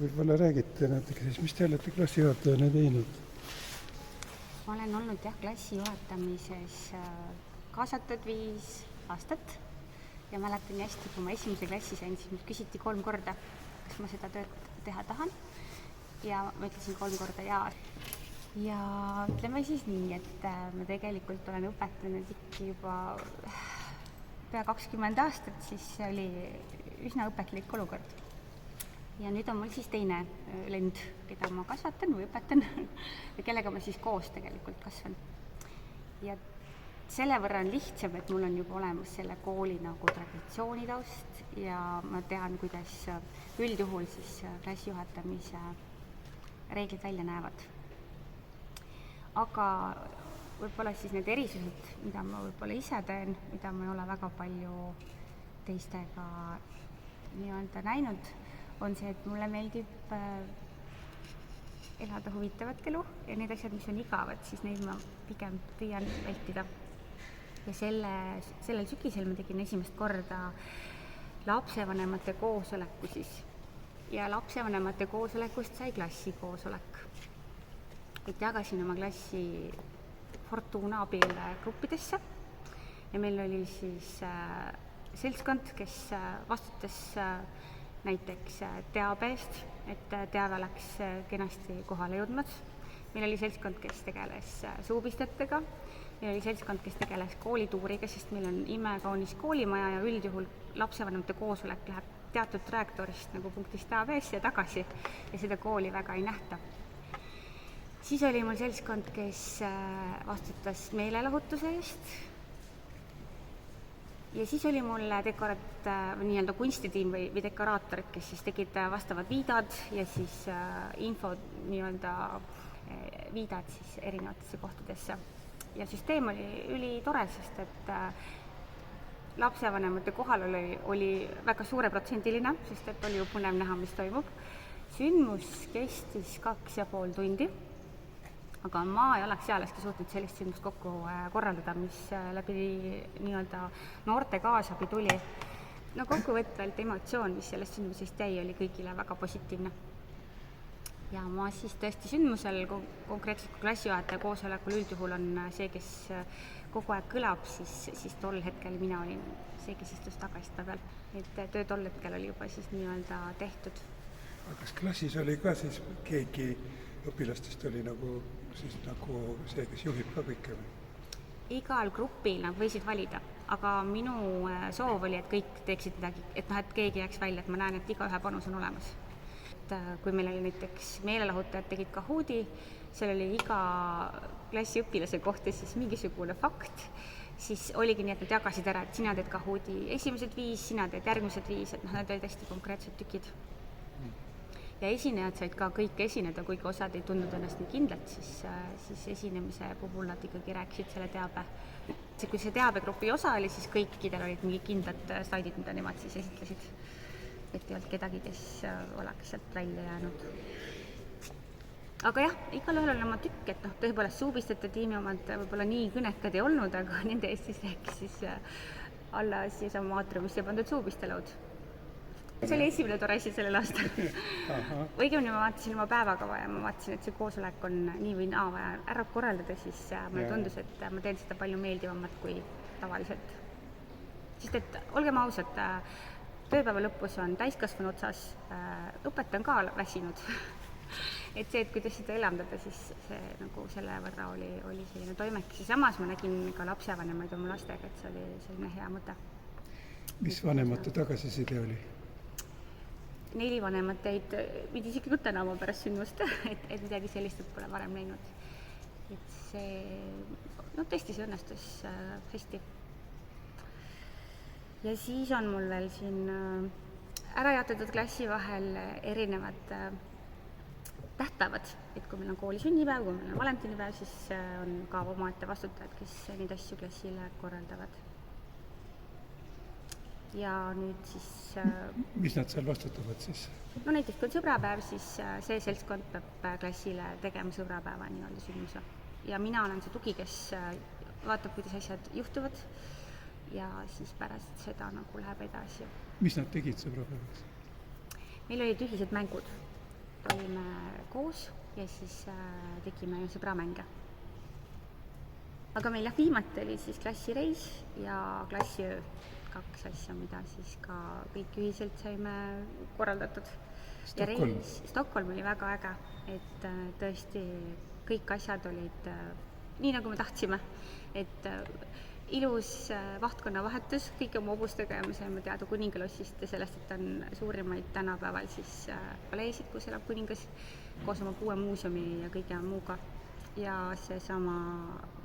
Võib-olla räägite natuke siis, mis te olete klassijuhatajana teinud? Ma olen olnud klassi juhatamises kaasatud 5 aastat ja mäletan nii hästi, kui ma esimese klassi sain, siis mult küsiti 3 korda, kas ma seda tööd teha tahan. Ja ma ütlesin 3 korda jaa. Ja ütleme siis nii, et ma tegelikult olen õpetanud ikka juba pea 20 aastat, siis see oli üsna õpetlik olukord. Ja nüüd on mul siis teine lend, keda ma kasvatan või õpetan ja kellega ma siis koos tegelikult kasvan. Ja selle võrra on lihtsam, et mul on juba olemas selle kooli nagu traditsioonitaust ja ma tean, kuidas üldjuhul siis klassijuhatamise reeglid välja näevad. Aga võib-olla siis need erisused, mida ma võib-olla ise teen, mida ma ei ole väga palju teistega nii-öelda näinud, on see, et mulle meeldib elada huvitavat elu ja need asjad, mis on igavad, siis neid ma pigem püüan vältida. Ja sellel sügisel ma tegin esimest korda lapsevanemate koosoleku siis. Ja lapsevanemate koosolekust sai klassikoosolek. Et jagasin oma klassi Fortuna abil gruppidesse ja meil oli siis seltskond, kes vastutas näiteks teabe eest, et teave oleks kenasti kohale jõudnud. Meil oli seltskond, kes tegeles suupistetega, meil oli seltskond, kes tegeles koolituuriga, sest meil on imekaunis koolimaja ja üldjuhul lapsevanemate koosolek läheb teatud trajektoorist nagu punktist A B-sse ja tagasi ja seda kooli väga ei nähta. Siis oli mul seltskond, kes vastutas meelelahutuse eest. Ja siis oli mul nii-öelda kunstitiim või dekoraatorid, kes siis tegid vastavad viidad ja siis info nii-öelda viidad siis erinevatesse kohtadesse. Ja süsteem oli ülitore, sest et lapsevanemate kohal oli väga suureprotsendiline, sest et oli ju põnev näha, mis toimub. Sündmus kestis 2,5 tundi. Aga ma ei oleks ealeski suutnud sellist sündmust kokku korraldada, mis läbi nii-öelda noorte kaasabi tuli. No kokkuvõtvalt emotsioon, mis sellest sündmusest jäi, oli kõigile väga positiivne. Ja ma siis tõesti sündmusel, konkreetselt klassijuhataja koosolekul üldjuhul on see, kes kogu aeg kõlab, siis tol hetkel mina olin see, kes istus tagaistme peal. Et töö tol hetkel oli juba siis nii-öelda tehtud. Aga kas klassis oli ka siis keegi õpilastest oli nagu see, kes juhib ka kõike või? Igal grupil nad võisid valida, aga minu soov oli, et kõik teeksid midagi, et keegi jääks välja, et ma näen, et igaühe panus on olemas. Et kui meil oli näiteks meelelahutajad tegid Kahooti, seal oli iga klassi õpilase kohta siis mingisugune fakt, siis oligi nii, et nad jagasid ära, et sina teed Kahooti esimesed 5, sina teed järgmised 5, et nad olid hästi konkreetsed tükid. Ja esinejad said ka kõik esineda, kuigi osad ei tundnud ennast nii kindlalt, siis esinemise puhul nad ikkagi rääkisid selle teabe. Kui see teabegrupi osa oli, siis kõikidel olid mingi kindlad slaidid, mida nemad siis esitlesid. Et ei olnud kedagi, kes oleks sealt välja jäänud. Aga jah, igal ühel on oma tükk, et tõepoolest suubistete tiimi omad võib-olla nii kõnekad ei olnud, aga nende eest siis rääkis siis alla siiasama aatriumisse pandud suubistelaud. See oli esimene tore asi sellel aastal. Õigemini ma vaatasin oma päevakava ja ma vaatasin, et see koosolek on nii või naa vaja ära korraldada, siis mulle tundus, et ma teen seda palju meeldivamat kui tavaliselt. Sest et olgem ausad, tööpäeva lõpus on täiskasvanu otsas, õpetaja on ka väsinud. Et see, et kuidas seda elamdada, siis see nagu selle võrra oli selline toimekas. Ja samas ma nägin ka lapsevanemaid oma lastega, et see oli selline hea mõte. Mis vanemate tagasiside oli? 4 vanemat jäid pidi isegi tänama pärast sündmust, et midagi sellist pole varem näinud. Et see, tõesti see õnnestus hästi. Ja siis on mul veel siin ära jaotatud klassi vahel erinevad tähtpäevad. Et kui meil on kooli sünnipäev, kui meil on valentinipäev, siis on ka omaette vastutajad, kes neid asju klassile korraldavad. Ja nüüd siis... Mis nad seal vastutavad siis? No näiteks kui on sõbrapäev, siis see seltskond peab klassile tegema sõbrapäeva nii-öelda sündmuse. Ja mina olen see tugi, kes vaatab, kuidas asjad juhtuvad ja siis pärast seda nagu läheb edasi. Mis nad tegid sõbrapäevaks? Meil olid ühised mängud. olime koos ja siis tegime sõbramänge. Aga meil viimati oli siis klassireis ja klassiöö, 2 asja, mida siis ka kõik ühiselt saime korraldatud. Stockholm. Ja reis Stockholm oli väga äge, et tõesti kõik asjad olid nii, nagu me tahtsime, et ilus vahtkonna vahetus, kõik oma hobustega ja me saime teada kuningalossist ja sellest, et on suurimaid tänapäeval siis paleesid, kus elab kuningas, koos oma 6 muuseumi ja kõige muuga. Ja seesama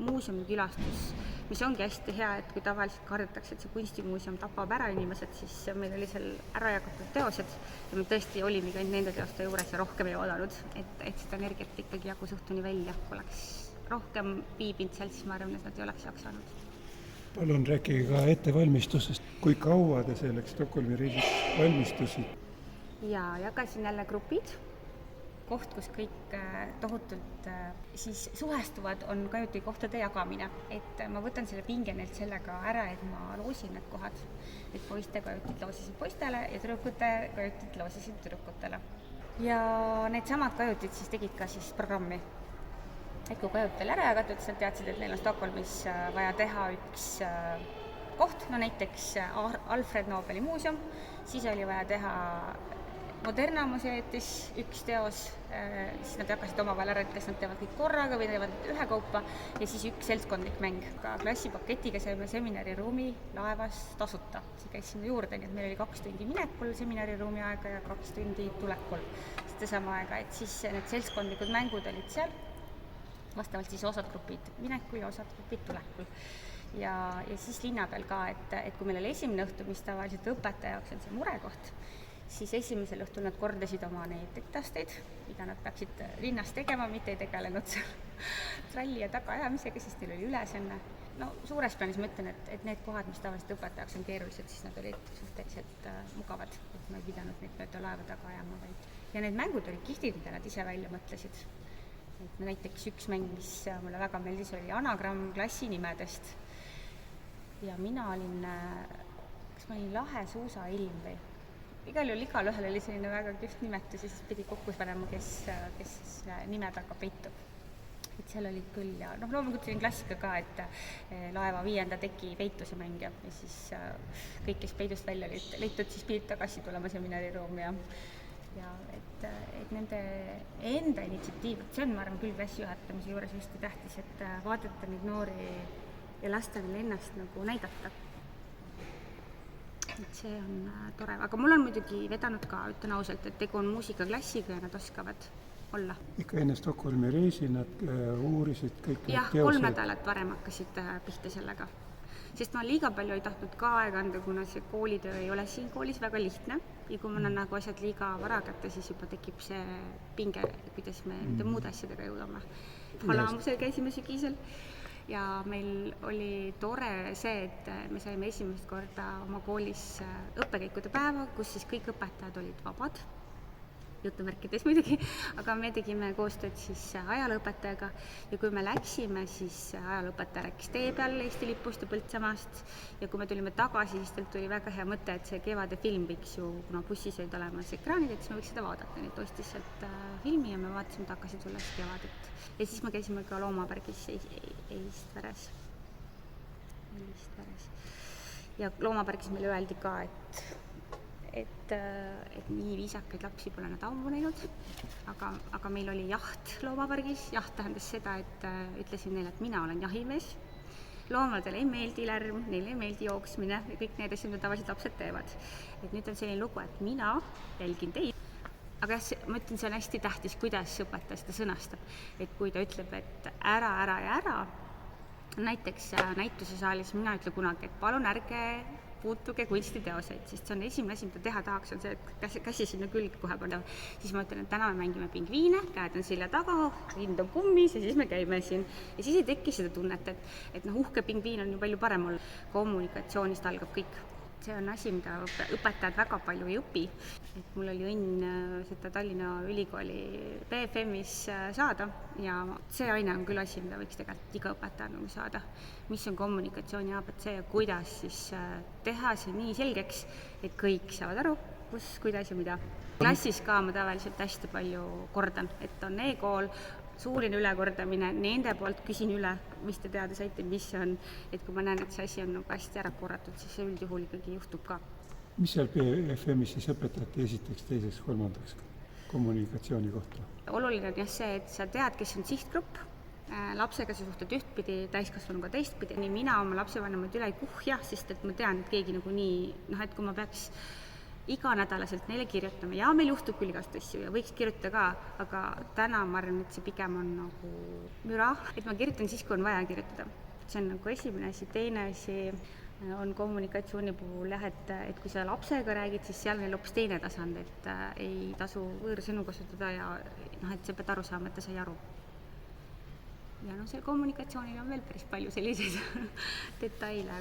muuseumikülastus, mis ongi hästi hea, et kui tavaliselt kardetakse, et see kunstimuuseum tapab ära inimesed, siis meil oli seal ära jagatud teosed ja me tõesti olimegi ainult nende teoste juures ja rohkem ei oodanud, et seda energiat ikkagi jagus õhtuni välja. Kui oleks rohkem viibinud seal, siis ma arvan, et nad ei oleks jaksanud. Palun rääkige ka ettevalmistusest. Kui kaua te selleks Stockholmi reisiks valmistusid? Ja jagasin jälle grupid. Koht, kus kõik tohutult siis suhestuvad, on kajutikohtade jagamine. Et ma võtan selle pinge neilt sellega ära, et ma loosin need kohad. Et poiste kajutid loosisid poistele ja tüdrukute kajutid loosisid tüdrukutele. Ja need samad kajutid siis tegid ka siis programmi. Et kui kajut oli ära jagatud, siis nad teadsid, et neil on Stockholmis vaja teha üks koht, no näiteks Alfred Nobeli muuseum, siis oli vaja teha Moderna museetis üks teos, siis nad jagasid omavahel ära, et kas nad teevad kõik korraga või teevad ühe kaupa ja siis üks seltskondlik mäng. Ka klassipaketiga saime seminariruumi laevas tasuta. Siis käisime juurde, nii et meil oli 2 tundi minekul seminariruumi aega ja 2 tundi tulekul sedasama aega, et siis need seltskondlikud mängud olid seal, vastavalt siis osad grupid minekul ja osad grupid tulekul. Ja siis linna peal ka, et kui meil oli esimene õhtu, mis tavaliselt õpetaja jaoks on see murekoht, siis esimesel õhtul nad kordasid oma neid etteasteid, mida nad peaksid linnas tegema, mitte ei tegelenud tralli ja tagaajamisega, sest neil oli ülesanne. No suures plaanis ma ütlen, et need kohad, mis tavaliselt õpetajaks on keerulised, siis nad olid suhteliselt mugavad, et ma ei pidanud neid mööda laeva taga ajama, vaid. Ja need mängud olid kihvtid, mida nad ise välja mõtlesid. Et näiteks üks mäng, mis mulle väga meeldis, oli anagramm klassinimedest. Ja mina olin, kas ma olin Lahe suusailm või? Igal ühel oli selline väga kihvt nimetus ja siis pidi kokku panema, kes nime taga peitub. Et seal olid küll ja loomulikult selline klassika ka, et laeva 5. teki peituse mäng ja siis kõik, kes peidust välja olid leitud, siis pidid tagasi tulema seminariruumi ja et nende enda initsiatiiv, see on, ma arvan, küll klassijuhatamise juures hästi tähtis, et vaadata neid noori ja lasta neil ennast nagu näidata. Et see on tore, aga mul on muidugi vedanud ka, ütlen ausalt, et tegu on muusikaklassiga ja nad oskavad olla. Ikka enne Stockholmi reisi nad uurisid kõik need teosed? 3 nädalat varem hakkasid pihta sellega. Sest ma liiga palju ei tahtnud ka aega anda, kuna see koolitöö ei ole siin koolis väga lihtne. Ja kui ma annan nagu asjad liiga vara kätte, siis juba tekib see pinge, kuidas me nende muude asjadega jõudame. Palamusel käisime sügisel. Ja meil oli tore see, et me saime esimest korda oma koolis õppekäikude päeva, kus siis kõik õpetajad olid vabad, jutumärkides muidugi, aga me tegime koostööd siis ajalooõpetajaga ja kui me läksime, siis ajalooõpetaja rääkis tee peal Eesti lipust ja Põltsamaast ja kui me tulime tagasi, siis teilt tuli väga hea mõte, et see kevade film võiks ju, kuna bussis olid olemas ekraanid, et siis me võiks seda vaadata, nii et ostis sealt filmi ja me vaatasime tagasi tulles kevadet. Ja siis me käisime ka Loomapargis Eistveres. Ja Loomapargis meile öeldi ka, et nii viisakaid lapsi pole nad ammu näinud, aga meil oli jaht Loomapargis. Jaht tähendas seda, et ütlesin neile, et mina olen jahimees. Loomadele ei meeldi lärm, neile ei meeldi jooksmine ja kõik need asjad, mida tavaliselt lapsed teevad. Et nüüd on selline lugu, et mina jälgin teid. Aga ma ütlen, see on hästi tähtis, kuidas õpetaja seda sõnastab. Et kui ta ütleb, et ära, näiteks näitusesaalis mina ütle kunagi, et palun ärge puutuge kunstiteoseid, sest see on esimene asi, mida teha tahaks, on see, et käsi sinna külge kohe panna. Siis ma ütlen, et täna me mängime pingviine, käed on selja taga, rind on kummis ja siis me käime siin. Ja siis ei teki seda tunnet, et uhke pingviin on ju palju parem olla. Kommunikatsioonist algab kõik. See on asi, mida õpetajad väga palju ei õpi. Et mul oli õnn seda Tallinna Ülikooli BFM-is saada ja see aine on küll asi, mida võiks tegelikult iga õpetaja saada. Mis on kommunikatsiooni ABC ja kuidas siis teha see nii selgeks, et kõik saavad aru, kus, kuidas ja mida. Klassis ka ma tavaliselt hästi palju kordan, et on e-kool, suurine ülekordamine, nende poolt küsin üle, mis te teada saite, mis see on, et kui ma näen, et see asi on nagu hästi ära korratud, siis see üldjuhul ikkagi juhtub ka. mis seal BFM-is siis õpetati esiteks, teiseks, kolmandaks kommunikatsiooni kohta? Oluline on jah see, et sa tead, kes on sihtgrupp, lapsega sa suhtled ühtpidi, täiskasvanuga teistpidi. Nii mina oma lapsevanemaid üle ei kuhja, sest et ma tean, et keegi nagunii, et kui ma peaks iganädalaselt neile kirjutama ja meil juhtub küll igast asju ja võiks kirjutada ka, aga täna ma arvan, et see pigem on nagu müra, et ma kirjutan siis, kui on vaja kirjutada. See on nagu esimene asi. Teine asi on kommunikatsiooni puhul jah, et kui sa lapsega räägid, siis seal on hoopis teine tasand, et ei tasu võõrsõnu kasutada ja et sa pead aru saama, et ta sai aru. Ja see kommunikatsioonil on veel päris palju selliseid detaile,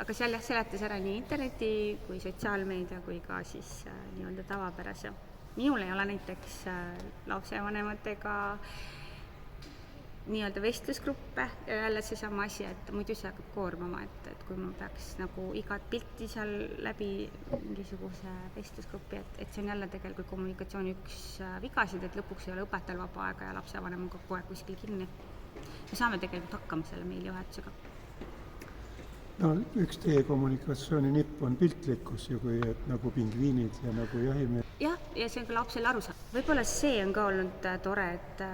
aga seal jah seletas ära nii interneti kui sotsiaalmeedia kui ka siis nii-öelda tavapärase. Minul ei ole näiteks lapsevanematega nii-öelda vestlusgruppe ja jälle seesama asi, et muidu see hakkab koormama, et kui ma peaks nagu igat pilti seal läbi mingisuguse vestlusgrupi, et see on jälle tegelikult kommunikatsiooni üks vigasid, et lõpuks ei ole õpetajal vaba aega ja lapsevanem on kogu aeg kuskil kinni. Me saame tegelikult hakkama selle meilivahetusega. No üks teie kommunikatsiooni nipp on piltlikkus ju, kui nagu pingviinid ja nagu jahimehed. Jah, ja see on ka lapsele aru saada. Võib-olla see on ka olnud tore, et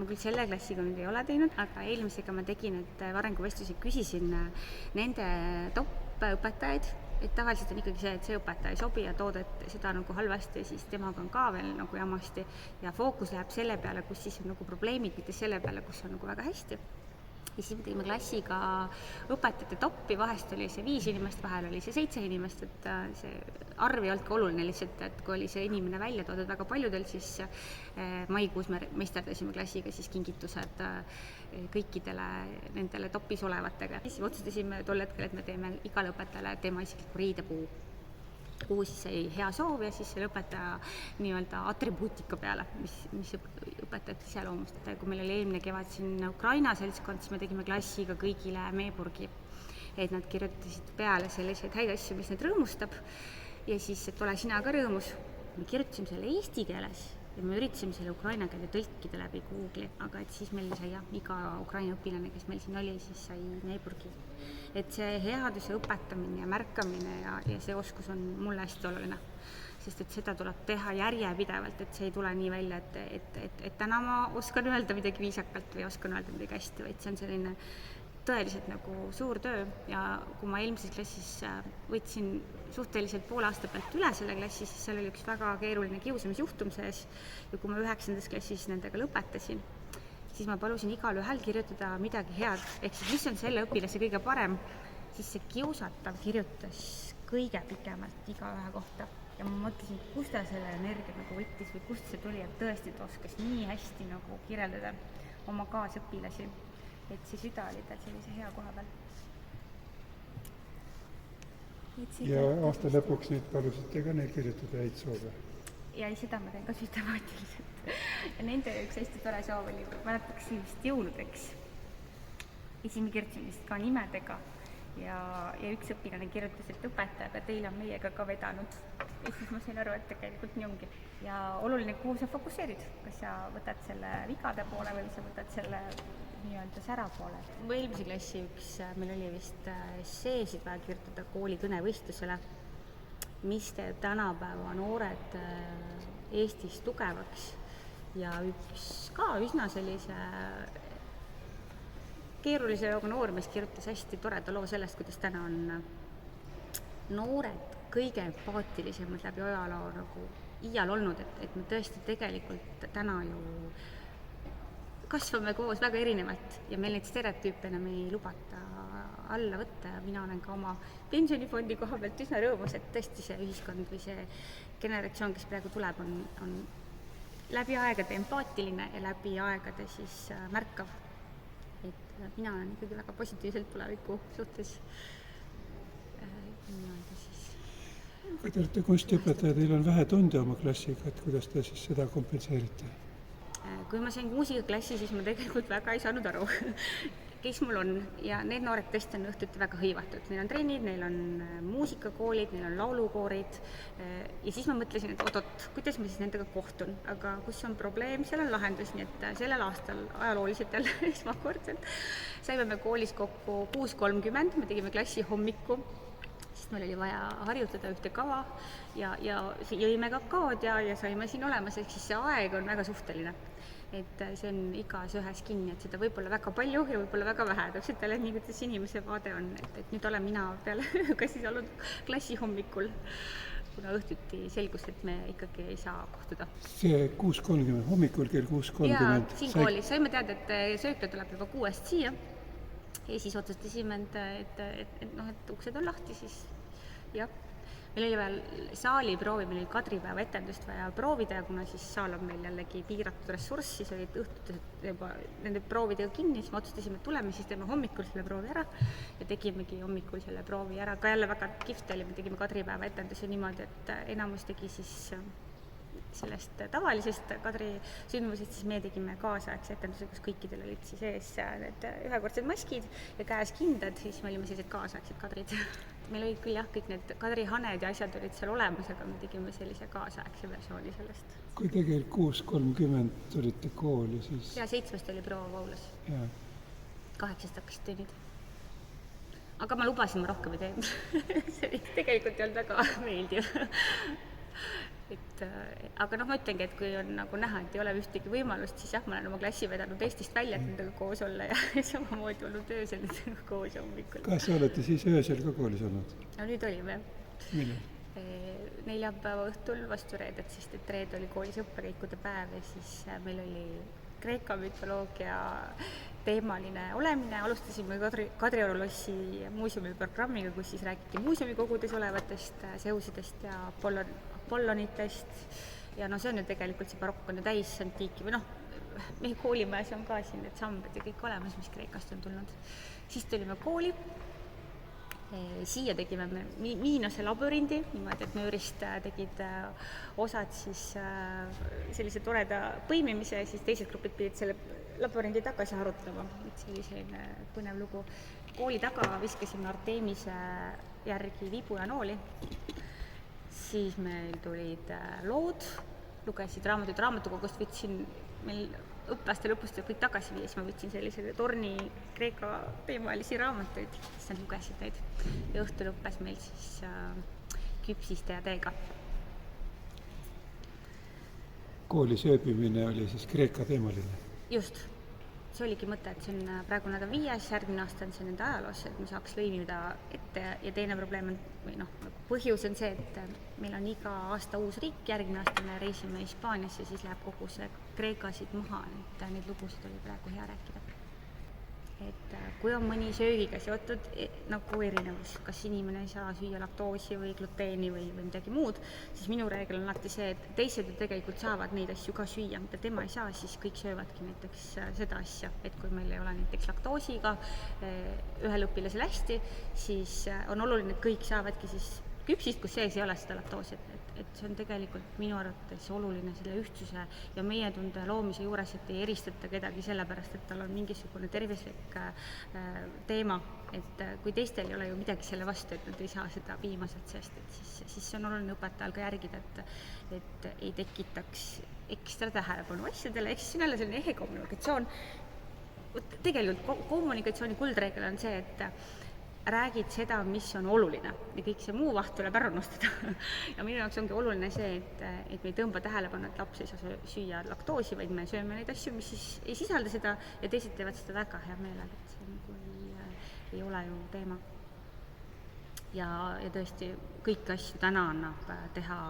ma küll selle klassiga nüüd ei ole teinud, aga eelmisega ma tegin, et arenguvestlusi küsisin nende top-õpetajaid, et tavaliselt on ikkagi see, et see õpetaja ei sobi ja toodad seda nagu halvasti ja siis temaga on ka veel nagu jamasti ja fookus läheb selle peale, kus siis on nagu probleemid, mitte selle peale, kus on nagu väga hästi. Ja siis me tegime klassiga õpetajate toppi, vahest oli see 5 inimest, vahel oli see 7 inimest, et see arv ei olnud ka oluline lihtsalt, et kui oli see inimene välja toodud väga paljudel, siis maikuus me meisterdasime klassiga siis kingitused kõikidele nendele topis olevatega. Siis otsustasime tol hetkel, et me teeme igale õpetajale tema isikliku riidepuu, kuhu siis sai hea soov ja siis selle õpetaja nii-öelda atribuutika peale, mis õpetajat iseloomust. Kui meil oli eelmine kevad siin Ukraina seltskond, siis me tegime klassiga kõigile meepurgi, et nad kirjutasid peale selliseid häid asju, mis neid rõõmustab ja siis, et ole sina ka rõõmus. Me kirjutasime selle eesti keeles ja me üritasime selle ukraina keele tõlkida läbi Google'i, aga et siis meil sai iga ukraina õpilane, kes meil siin oli, siis sai meepurgi. Et see headuse õpetamine ja märkamine ja see oskus on mulle hästi oluline, sest et seda tuleb teha järjepidevalt, et see ei tule nii välja, et täna ma oskan öelda midagi viisakalt või oskan öelda midagi hästi, vaid see on selline tõeliselt nagu suur töö ja kui ma eelmises klassis võtsin suhteliselt poole aasta pealt üle selle klassi, siis seal oli üks väga keeruline kiusamisjuhtum sees ja kui ma 9. klassis nendega lõpetasin, siis ma palusin igal ühel kirjutada midagi head, ehk siis mis on selle õpilase kõige parem, siis see kiusatav kirjutas kõige pikemalt iga ühe kohta ja ma mõtlesin, kust ta selle energia nagu võttis või kust see tuli, et tõesti ta oskas nii hästi nagu kirjeldada oma kaasõpilasi, et see süda oli tal sellise hea koha peal. Ja aasta lõpuks nüüd palusite ka neil kirjutada häid soove? Ja seda ma teen ka süstemaatiliselt. Ja nende üks hästi tore soov oli, mäletaks vist jõuludeks. Ja siis me kirjutasime vist ka nimedega ja üks õpilane kirjutas, et õpetaja, aga teil on meiega ka vedanud. Ja siis ma sain aru, et tegelikult nii ongi. Ja oluline, kuhu sa fokusseerid. Kas sa võtad selle vigade poole või sa võtad selle nii-öelda sära poole. Eelmise klassi meil oli vist esseesid vaja kirjutada kooli kõnevõistlusele, mis teeb tänapäeva noored Eestis tugevaks ja üks ka üsna sellise keerulise looga noormees kirjutas hästi toreda loo sellest, kuidas täna on noored kõige empaatilisemad läbi ajaloo nagu iial olnud, et me tõesti tegelikult täna ju kasvame koos väga erinevalt ja meil neid stereotüüpe enam ei lubata alla võtta ja mina olen ka oma pensionifondi koha pealt üsna rõõmus, et tõesti see ühiskond või see generatsioon, kes praegu tuleb, on läbi aegade empaatiline ja läbi aegade siis märkav. Et mina olen ikkagi väga positiivselt tuleviku suhtes nii-öelda siis. Kui te olete kunstiõpetaja, teil on vähe tunde oma klassiga, et kuidas te siis seda kompenseerite? Kui ma sain muusikaklassi, siis ma tegelikult väga ei saanud aru. kes mul on ja need noored tõesti on õhtuti väga hõivatud, neil on trennid, neil on muusikakoolid, neil on laulukoorid ja siis ma mõtlesin, et oot, kuidas ma siis nendega kohtun, aga kus on probleem, seal on lahendus, nii et sellel aastal ajalooliselt jälle esmakordselt saime me koolis kokku 6:30, me tegime klassi hommiku, sest meil oli vaja harjutada ühte kava ja jõime kakaod ja saime siin olemas, ehk siis see aeg on väga suhteline. Et see on igas ühes kinni, et seda võib olla väga palju ja võib olla väga vähe, täpselt jälle nii, kuidas inimese vaade on, et nüüd olen mina peale ka siis olnud klassi hommikul, kuna õhtuti selgus, et me ikkagi ei saa kohtuda. See 6:30, hommikul kell 6:30 ja siin koolis saime teada, et söökla tuleb juba 6 siia ja siis otsustasime, et uksed on lahti, siis jah. Meil oli veel saaliproovi, meil oli Kadripäeva etendust vaja proovida ja kuna siis saal on meil jällegi piiratud ressurss, siis olid õhtutused juba nende proovidega kinni, siis me otsustasime, et tuleme, siis teeme hommikul selle proovi ära ja tegimegi hommikul selle proovi ära. Ka jälle väga kihvt oli, me tegime Kadripäeva etenduse niimoodi, et enamus tegi siis sellest tavalisest Kadri sündmusest, siis me tegime kaasaegse etenduse, kus kõikidel olid siis ees need ühekordsed maskid ja käes kindad, siis me olime sellised kaasaegsed Kadrid. Meil olid küll jah, kõik need kadrihaned ja asjad olid seal olemas, aga me tegime sellise kaasaegse versiooni sellest. Kui tegelikult 6:30 tulite kooli, siis... Ja 7 oli proua Paulas. 8 hakkasid tunnid. Aga ma lubasin, ma rohkem ei teinud. See tegelikult ei olnud väga meeldiv. Aga ma ütlengi, et kui on nagu näha, et ei ole ühtegi võimalust, siis jah, ma olen oma klassi vedanud Eestist välja, et nendega koos olla ja samamoodi olnud öösel nendega koos hommikul. Kas olete siis öösel ka koolis olnud? No nüüd olime. Millal? Neljapäeva õhtul vastu reedet, sest et reede oli koolis õppekäikude päev ja siis meil oli Kreeka mütoloogia teemaline olemine. Alustasime Kadrioru lossi muuseumi programmiga, kus siis räägiti muuseumikogudes olevatest seusidest ja Apollonitest ja see on ju tegelikult see barokk on ju täis antiiki või meie koolimajas on ka siin need sambad ja kõik olemas, mis Kreekast on tulnud. Siis tulime kooli, siia tegime me Miinose labürindi, niimoodi, et nöörist tegid osad siis sellise toreda põimimise ja siis teised grupid pidid selle labürindi tagasi harutama, et see oli selline põnev lugu. Kooli taga viskasime Artemise järgi vibu ja nooli. Siis meil tulid lood, lugesid raamatud, raamatukogust võtsin, meil õppeaasta lõpus tuleb kõik tagasi viia, siis ma võtsin sellise torni Kreeka teemalisi raamatuid, siis nad lugesid neid ja õhtul õppes meil siis küpsiste ja teega. Koolis ööbimine oli siis Kreeka teemaline? Just. See oligi mõte, et see on praegu nad on 5, järgmine aasta on see nende ajaloos, et me saaks lõimida ette ja teine probleem on, või põhjus on see, et meil on iga aasta uus riik, järgmine aasta me reisime Hispaaniasse ja siis läheb kogu see Kreekasid maha, et neid lugusid oli praegu hea rääkida. Et kui on mõni söögiga seotud nagu erinevus, kas inimene ei saa süüa laktoosi või gluteeni või midagi muud, siis minu reegel on alati see, et teised tegelikult saavad neid asju ka süüa, mida tema ei saa, siis kõik söövadki näiteks seda asja, et kui meil ei ole näiteks laktoosiga ühel õpilasel hästi, siis on oluline, et kõik saavadki siis küpsist, kus sees ei ole seda laktoosi, et see on tegelikult minu arvates oluline selle ühtsuse ja meie tunde loomise juures, et ei eristata kedagi sellepärast, et tal on mingisugune tervislik teema, et kui teistel ei ole ju midagi selle vastu, et nad ei saa seda piima sealt seest, et siis see on oluline õpetajal ka järgida, et ei tekitaks ekstra tähelepanu asjadele, eks see on jälle selline ehe kommunikatsioon. Tegelikult kommunikatsiooni kuldreegel on see, et räägid seda, mis on oluline ja kõik see muu vaht tuleb ära unustada. Ja minu jaoks ongi oluline see, et me ei tõmba tähelepanu, et laps ei saa süüa laktoosi, vaid me sööme neid asju, mis siis ei sisalda seda ja teised teevad seda väga hea meelega, et see nagu ei ole ju teema. Ja tõesti, kõiki asju täna annab teha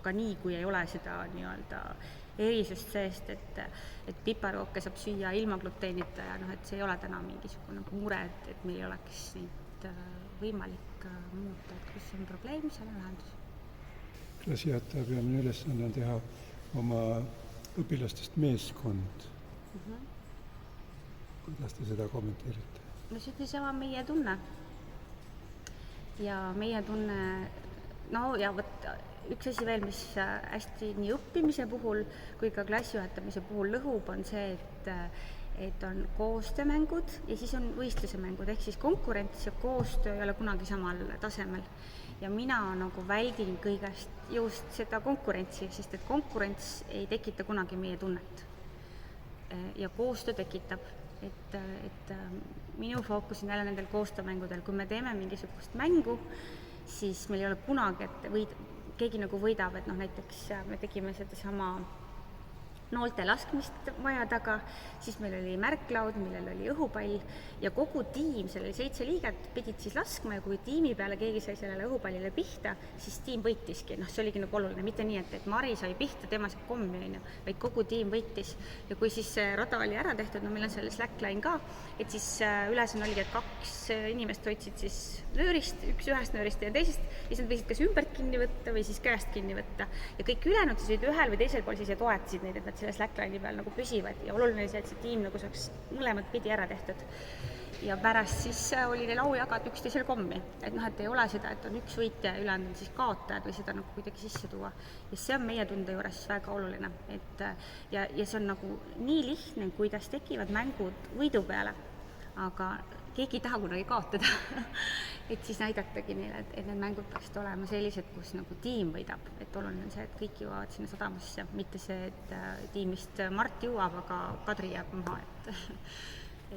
ka nii, kui ei ole seda nii-öelda erisust seest, et piparkooke saab süüa ilma gluteenita ja et see ei ole täna mingisugune mure, et meil ei oleks neid võimalik muuta, et kus on probleem, seal on lahendus. Klassijuhataja peamine ülesanne on teha oma õpilastest meeskond. Kuidas te seda kommenteerite? No see on sama meie tunne. Ja meie tunne, ja üks asi veel, mis hästi nii õppimise puhul kui ka klassijuhatamise puhul lõhub, on see, et on koostöömängud ja siis on võistluse mängud, ehk siis konkurents ja koostöö ei ole kunagi samal tasemel. Ja mina nagu väldin kõigest just seda konkurentsi, sest et konkurents ei tekita kunagi meie tunnet. Ja koostöö tekitab, et minu fookus on jälle nendel koostöömängudel, kui me teeme mingisugust mängu, siis meil ei ole kunagi, et keegi nagu võidab, et näiteks me tegime seda sama noolte laskmist maja taga, siis meil oli märklaud, millel oli õhupall ja kogu tiim, seal oli 7 liiget, pidid siis laskma ja kui tiimi peale keegi sai sellele õhupallile pihta, siis tiim võitiski. See oligi nagu oluline, mitte nii, et Mari sai pihta, tema saab kommi, vaid kogu tiim võitis. Ja kui siis see rada oli ära tehtud, meil on selle slackline ka, et siis ülesanne oligi, et 2 inimest hoidsid siis nöörist, üks ühest nöörist ja teisest, ja siis nad võisid kas ümbert kinni võtta või siis käest kinni võtta. Ja kõik ülejäänud siis olid ühel või teisel pool siis ja toetasid neid, et nad selle slackline'i peal nagu püsivad ja oluline see, et see tiim nagu saaks mõlemad pidi ära tehtud. Ja pärast siis oli neil au jagada üksteisel kommi, et et ei ole seda, et on üks võitja ja ülejäänud on siis kaotajad või seda nagu kuidagi sisse tuua. Ja see on meie tunde juures väga oluline, et ja see on nagu nii lihtne, kuidas tekivad mängud võidu peale, aga keegi ei taha kunagi kaotada. Et siis näidatagi neile, et need mängud peaksid olema sellised, kus nagu tiim võidab, et oluline on see, et kõik jõuavad sinna sadamasse, mitte see, et tiimist Mart jõuab, aga Kadri jääb maha,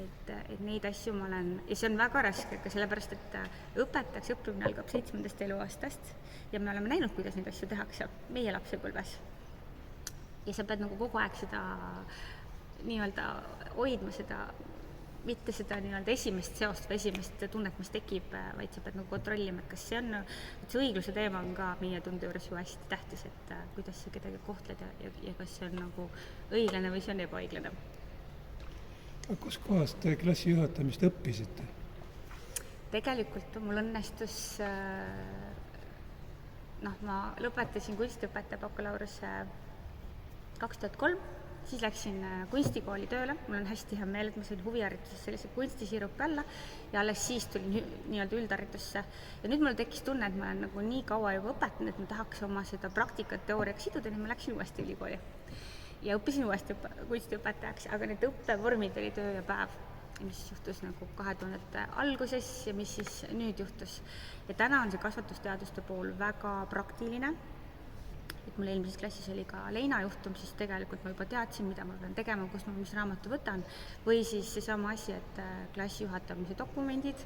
et neid asju ma olen, ja see on väga raske, ka sellepärast, et õpetajaks õppimine algab 7. eluaastast ja me oleme näinud, kuidas neid asju tehakse meie lapsepõlves. Ja sa pead nagu kogu aeg seda nii-öelda hoidma seda, mitte seda nii-öelda esimest seost või esimest tunnet, mis tekib, vaid sa pead nagu kontrollima, et kas see on, et see õigluse teema on ka meie tunde juures ju hästi tähtis, et kuidas sa kedagi kohtled ja kas see on nagu õiglane või see on ebaõiglane. Kus kohast te klassi juhatamist õppisite? Tegelikult mul õnnestus, ma lõpetasin kunstiõpetaja bakalaureuse 2003, siis läksin kunstikooli tööle, mul on hästi hea meel, et ma sain huvihariduses sellise kunstisirupi alla ja alles siis tulin nii-öelda üldharitusse. Ja nüüd mul tekkis tunne, et ma olen nagu nii kaua juba õpetanud, et ma tahaks oma seda praktikat teooriaks siduda, nii ma läksin uuesti ülikooli ja õppisin uuesti kunstiõpetajaks, aga need õppevormid oli töö ja päev, mis juhtus nagu 2000 alguses ja mis siis nüüd juhtus. Ja täna on see kasvatusteaduste pool väga praktiline. Et mul eelmises klassis oli ka Leina juhtum, siis tegelikult ma juba teadsin, mida ma pean tegema, kus ma mis raamatu võtan, või siis see sama asi, et klassi juhatamise dokumendid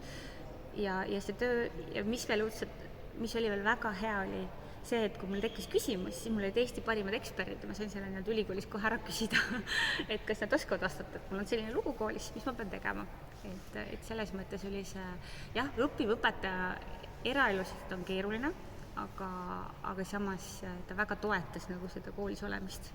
ja see töö, ja mis oli veel väga hea, oli see, et kui mul tekkis küsimus, siis mul olid Eesti parimad eksperdid ja ma sain selle nii-öelda ülikoolis kohe ära küsida, et kas nad oskavad vastata, et mul on selline lugu koolis, mis ma pean tegema. Et selles mõttes oli see, jah, õppiv õpetaja eraeluselt on keeruline, aga samas ta väga toetas nagu seda koolis olemist.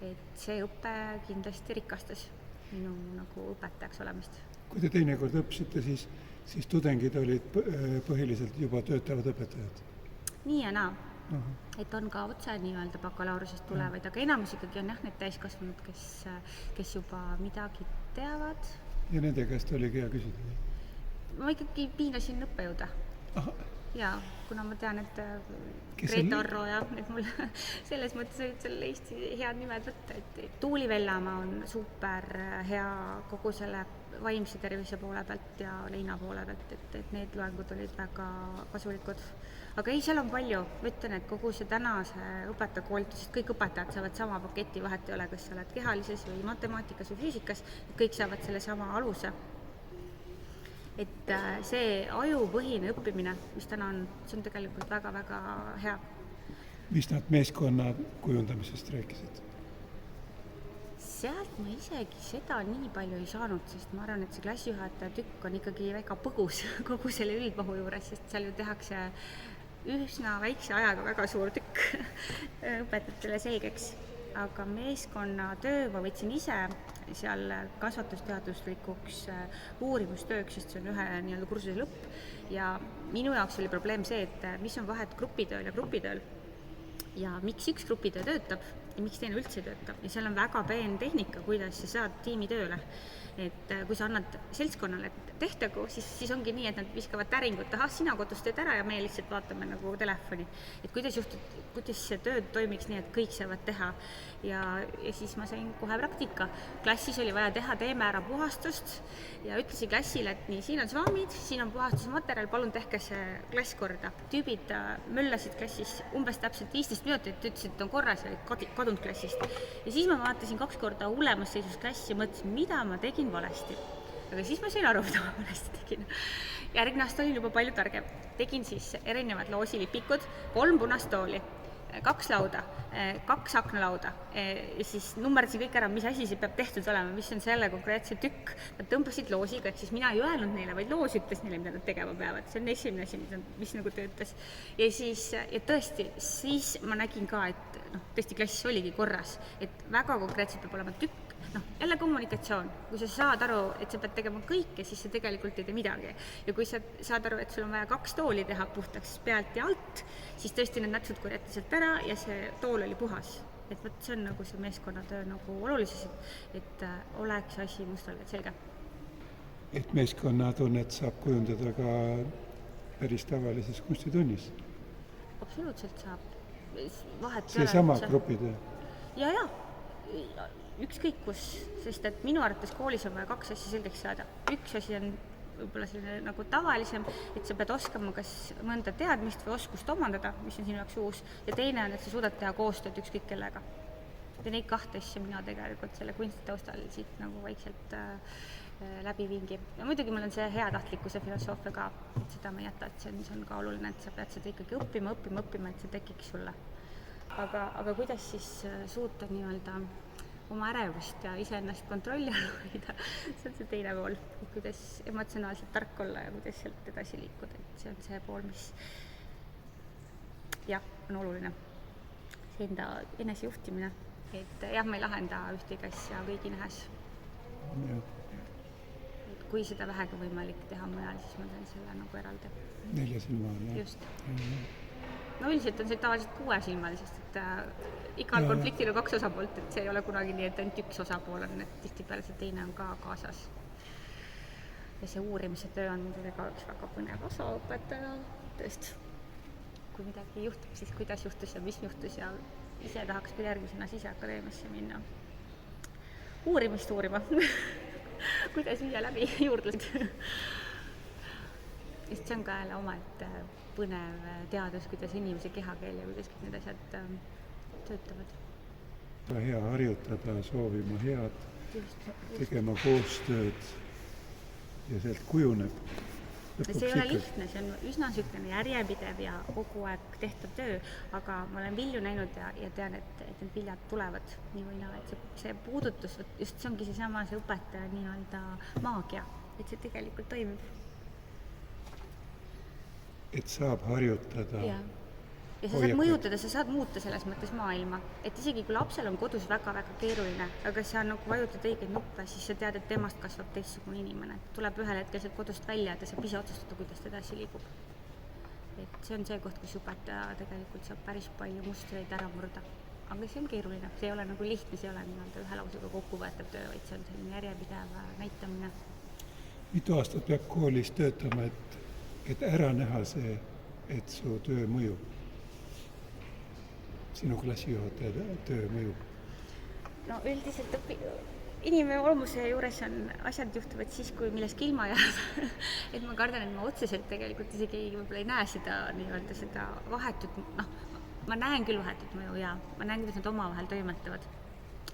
Et see õpe kindlasti rikastas minu nagu õpetajaks olemist. Kui te teinekord õppisite, siis tudengid olid põhiliselt juba töötavad õpetajad? Nii ja naa. Et on ka otse nii-öelda bakalaureusest tulevaid, aga enamus ikkagi on need täiskasvanud, kes juba midagi teavad. Ja nende käest oligi hea küsida? Ma ikkagi piinasin õppejõuda. Ja kuna ma tean, et Greta Arro ja et mul selles mõttes olid seal Eesti head nimed võtta, et Tuuli Vellamaa on super hea kogu selle vaimse tervise poole pealt ja Leina poole pealt, et need loengud olid väga kasulikud. Aga ei, seal on palju. Ma ütlen, et kogu see tänase õpetajakoolitusest kõik õpetajad saavad sama paketi, vahet ei ole, kas sa oled kehalises või matemaatikas või füüsikas, kõik saavad selle sama aluse. Et see ajupõhine õppimine, mis täna on, see on tegelikult väga-väga hea. Mis nad meeskonna kujundamisest rääkisid? Sealt ma isegi seda nii palju ei saanud, sest ma arvan, et see klassijuhataja tükk on ikkagi väga põgus kogu selle üldmahu juures, sest seal ju tehakse üsna väikse ajaga väga suur tükk õpetajatele selgeks. Aga meeskonna töö ma võtsin ise seal kasvatusteaduslikuks uurimustööks, sest see on ühe nii-öelda kursuse lõpp. Ja minu jaoks oli probleem see, et mis on vahet grupitööl ja grupitööl ja miks üks grupitöö töötab ja miks teine üldse ei tööta. Ja seal on väga peen tehnika, kuidas sa saad tiimi tööle. Et kui sa annad seltskonnale tehtagu, siis ongi nii, et nad viskavad täringut, sina kodus teed ära ja meie lihtsalt vaatame nagu telefoni. Et kuidas see tööd toimiks nii, et kõik saavad teha. Ja siis ma sain kohe praktika. Klassis oli vaja teha teeme ära puhastust ja ütlesin klassile, et nii, siin on svaamid, siin on puhastusmaterjal, palun tehke see klass korda. Tüübid möllasid klassis umbes täpselt 15 minutit, ütlesid, et on korras ja kadunud klassist. Ja siis ma vaatasin 2 korda hullemas seisus klassi ja mõtlesin, mida ma tegin valesti. Aga siis ma sain aru, mida ma valesti tegin. Järgmine aasta olin juba palju targem. Tegin siis erinevad loosilipikud, 3 punast tooli, 2 lauda, 2 aknalauda ja siis nummerdasin kõik ära, mis asi see peab tehtud olema, mis on selle konkreetse tükk. Nad tõmbasid loosiga, et siis mina ei öelnud neile, vaid loos ütles neile, mida nad tegema peavad. See on esimene asi, mis nagu töötas. Ja siis, ja tõesti, siis ma nägin ka, et tõesti klassis oligi korras, et väga konkreetselt peab olema tükk. Jälle kommunikatsioon, kui sa saad aru, et sa pead tegema kõike, siis sa tegelikult ei tee midagi. Ja kui sa saad aru, et sul on vaja 2 tooli teha puhtaks pealt ja alt, siis tõesti need nätsud korjati sealt ära ja see tool oli puhas. Et võt, see on nagu see meeskonnatöö nagu olulisus, et oleks asi mustvalgelt selge. Et meeskonnatunnet saab kujundada ka päris tavalises kunstitunnis. Absoluutselt saab. See sama grupitöö. Ja. Ükskõik kus, sest et minu arvates koolis on vaja 2 asja selgeks saada. Üks asi on võib-olla selline nagu tavalisem, et sa pead oskama kas mõnda teadmist või oskust omandada, mis on sinu jaoks uus, ja teine on, et sa suudad teha koostööd ükskõik kellega. Ja neid 2 asja mina tegelikult selle kunstitaustal siit nagu vaikselt läbi viingi. Ja muidugi mul on see heatahtlikkuse filosoofia ka, et seda ma ei jäta, et see on ka oluline, et sa pead seda ikkagi õppima, et see tekiks sulle. Aga kuidas siis suuta nii-öelda oma ärevust ja iseennast kontrolli hoida, see on see teine pool, kuidas emotsionaalselt tark olla ja kuidas sealt edasi liikuda, et see on see pool, mis on oluline. See enda enesejuhtimine, et ma ei lahenda ühtegi asja kõigi nähes. Et kui seda vähegi võimalik teha mujal, siis ma teen selle nagu eraldi. 4 silmal, jah. Just. No üldiselt on see tavaliselt 6 silmal, sest et igal konfliktil on 2 osapoolt, et see ei ole kunagi nii, et ainult 1 osapool on, et tihtipeale see teine on ka kaasas. Ja see uurimise töö on ka üks väga põnev osa õpetaja tööst. Kui midagi juhtub, siis kuidas juhtus ja mis juhtus ja ise tahaks küll järgmisena Siseakadeemiasse minna. Uurimist uurima. Kuidas viia läbi juurdlused. Sest see on ka jälle omaette põnev teadus, kuidas inimese kehakeel ja kuidas kõik need asjad töötavad. Hea harjutada, soovima head, tegema koostööd ja sealt kujuneb. See ei ole lihtne, see on üsna sükene järjepidev ja kogu aeg tehtav töö, aga ma olen vilju näinud ja tean, et need viljad tulevad nii või naa, et see puudutus, just see ongi seesama see õpetaja nii-öelda maagia, et see tegelikult toimib. Et saab harjutada. Ja sa saad mõjutada, sa saad muuta selles mõttes maailma. Et isegi kui lapsel on kodus väga-väga keeruline, aga sa nagu vajutad õigeid nuppe, siis sa tead, et temast kasvab teistsugune inimene. Tuleb ühel hetkel sealt kodust välja, et ta saab ise otsustada, kuidas ta edasi liigub. Et see on see koht, kus õpetaja tegelikult saab päris palju mustreid ära murda. Aga see on keeruline, see ei ole nagu lihtne, see ei ole nii-öelda ühe lausega kokkuvõetav töö, vaid see on selline järjepidev näitamine. Mitu aastat peab koolis töötama, et ära näha see, et su töö mõjub? Sinu klassijuhataja töö mõjub? No üldiselt inimene olmuse juures on asjad juhtuvad siis, kui millestki ilma jääb. Et ma kardan, et ma otseselt tegelikult isegi võib-olla ei näe seda nii-öelda seda vahetut, ma näen küll vahetut mõju ja ma näen, kuidas nad omavahel toimetavad.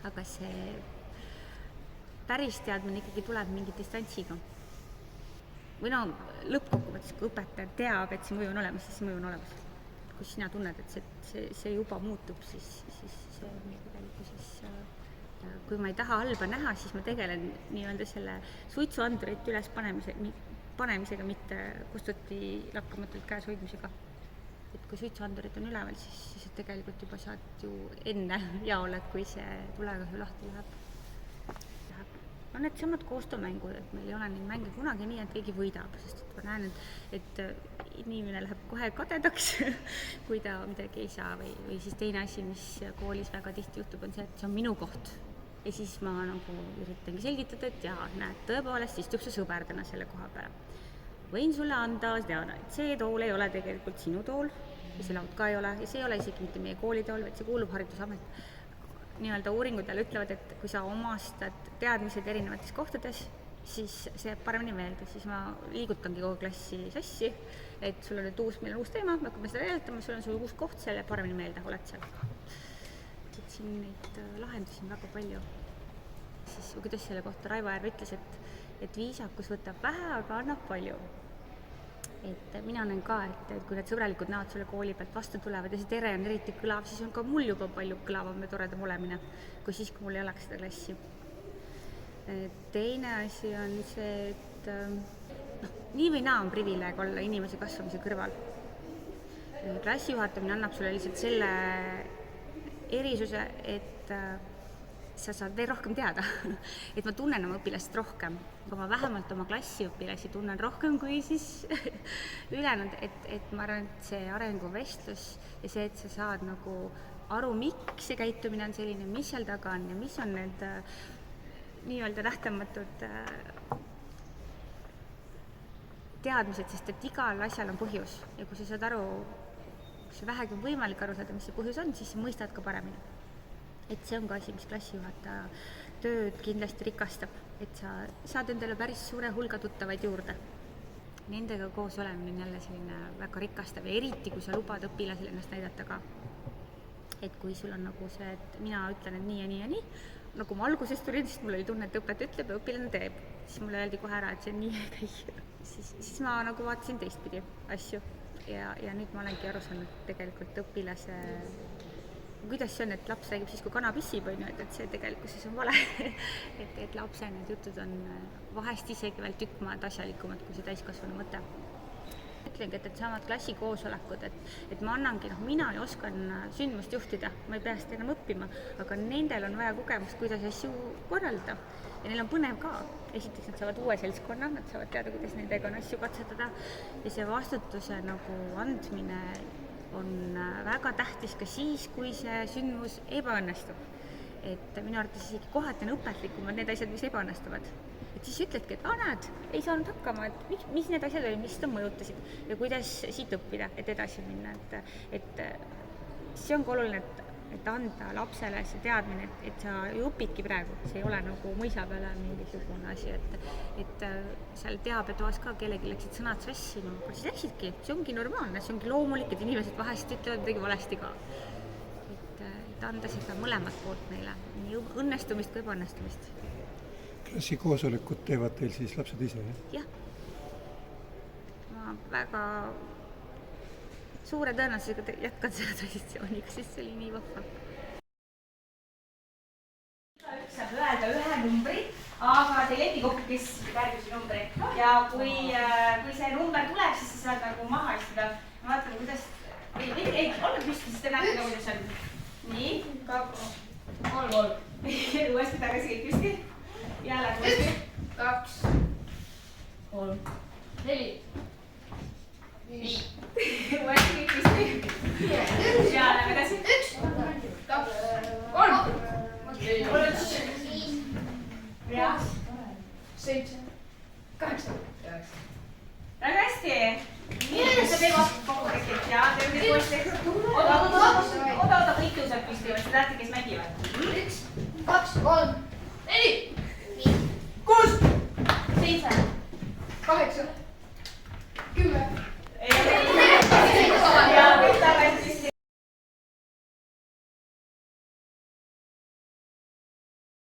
Aga see päris teadmine ikkagi tuleb mingi distantsiga. Või lõppkokkuvõttes, kui õpetaja teab, et see mõju on olemas, siis see mõju on olemas. Kui sina tunned, et see juba muutub, siis see on tegelikult kui ma ei taha halba näha, siis ma tegelen nii-öelda selle suitsuandurit üles panemisega, mitte kustuti lakkamatult käes hoidmisega. Et kui suitsuandurit on üleval, siis tegelikult juba saad ju enne jaoled, kui see tulekahju lahti läheb. On need samad koostöömängud, et meil ei ole neid mänge kunagi nii, et keegi võidab, sest et ma näen, et inimene läheb kohe kadedaks, kui ta midagi ei saa või siis teine asi, mis koolis väga tihti juhtub, on see, et see on minu koht. Ja siis ma nagu üritangi selgitada, et jaa, näed, tõepoolest istub su sõber täna selle koha peale. Võin sulle anda teada, et see tool ei ole tegelikult sinu tool ja see laud ka ei ole ja see ei ole isegi mitte meie kooli tool, vaid see kuulub Haridusamet. Nii-öelda uuringud jälle ütlevad, et kui sa omastad teadmised erinevates kohtades, siis see jääb paremini meelde, siis ma liigutangi kogu klassi sassi, et sul on nüüd meil on uus teema, me hakkame seda jäletama, sul on sul uus koht, see jääb paremini meelde, oled seal. Et siin neid lahendusi on väga palju. Siis, kuidas selle kohta Raivo Järv ütles, et viisakus võtab vähe, aga annab palju. Et mina näen ka, et kui need sõbralikud näod sulle kooli pealt vastu tulevad ja see tere on eriti kõlav, siis on ka mul juba palju kõlavam ja toredam olemine, kui siis, kui mul ei oleks seda klassi. Teine asi on see, et nii või naa on privileeg olla inimese kasvamise kõrval. Klassijuhatamine annab sulle lihtsalt selle erisuse, et sa saad veel rohkem teada. Et ma tunnen oma õpilast rohkem, aga ma vähemalt oma klassiõpilasi tunnen rohkem kui siis ülejäänud, et ma arvan, et see arenguvestlus ja see, et sa saad nagu aru, miks see käitumine on selline, mis seal taga on ja mis on need nii-öelda nähtamatud teadmised, sest et igal asjal on põhjus ja kui sa saad aru, kui sa vähegi on võimalik aru saada, mis see põhjus on, siis sa mõistad ka paremini. Et see on ka asi, mis klassijuhataja tööd kindlasti rikastab, et sa saad endale päris suure hulga tuttavaid juurde. Nendega koos olemine on jälle selline väga rikastav ja eriti, kui sa lubad õpilasel ennast näidata ka. Et kui sul on nagu see, et mina ütlen, et nii ja nii ja nii, nagu ma alguses tulin, sest mul oli tunne, et õpetaja ütleb ja õpilane teeb, siis mulle öeldi kohe ära, et see on nii ei käi. Siis ma nagu vaatasin teistpidi asju ja nüüd ma olengi aru saanud tegelikult õpilase, kuidas see on, et laps räägib siis, kui kana pissib, et see tegelikkuses on vale. et lapse need jutud on vahest isegi veel tükk maad asjalikumad, kui see täiskasvanu mõte. Ütlengi, et samad klassikoosolekud, et ma annangi, mina ju oskan sündmust juhtida, ma ei pea seda enam õppima, aga nendel on vaja kogemust, kuidas asju korraldada. Ja neil on põnev ka. Esiteks nad saavad uue seltskonna, nad saavad teada, kuidas nendega on asju katsetada ja see vastutuse nagu andmine on väga tähtis ka siis, kui see sündmus ebaõnnestub. Et minu arvates isegi kohati on õpetlikumad need asjad, mis ebaõnnestuvad. Et siis ütledki, et näed, ei saanud hakkama, et mis need asjad olid, mis seda mõjutasid ja kuidas siit õppida, et edasi minna. Et see on ka oluline, et anda lapsele see teadmine, et sa ju õpidki praegu, see ei ole nagu mõisa peale mingisugune asi, et seal teabetoas ka kellegi läksid sõnad sassi, aga siis läksidki, see ongi normaalne, see ongi loomulik, et inimesed vahest ütlevad midagi valesti ka. Et anda seda mõlemat poolt neile, nii õnnestumist kui ebaõnnestumist. Klassikoosolekud teevad teil siis lapsed ise, jah? Jah. Ma väga suure tõenäosusega jätkan selle traditsiooniga, sest see oli nii vahva. Saab öelda ühe numbri, aga teil endi kokku, kes järgmise numbri. Ja kui see number tuleb, siis sa saad nagu maha istuda. Ma vaatan, kuidas... Ei, olge püsti, siis te näete, kuidas on. Nii, 3. Uuesti tagasi kõik püsti. Jälle püsti. 2, 3, 4, 5. Uuesti kõik püsti. Ja lähme edasi. 1, 2, 3, 4, 5, 7, 8, 9. Väga hästi. Sa teeb kokku tekib ja teeb nüüd uuesti. Oota, kõik tõuseb püsti, te teate, kes mängivad. 1, 2, 3, 4, 5, 6, 7, 8, 10.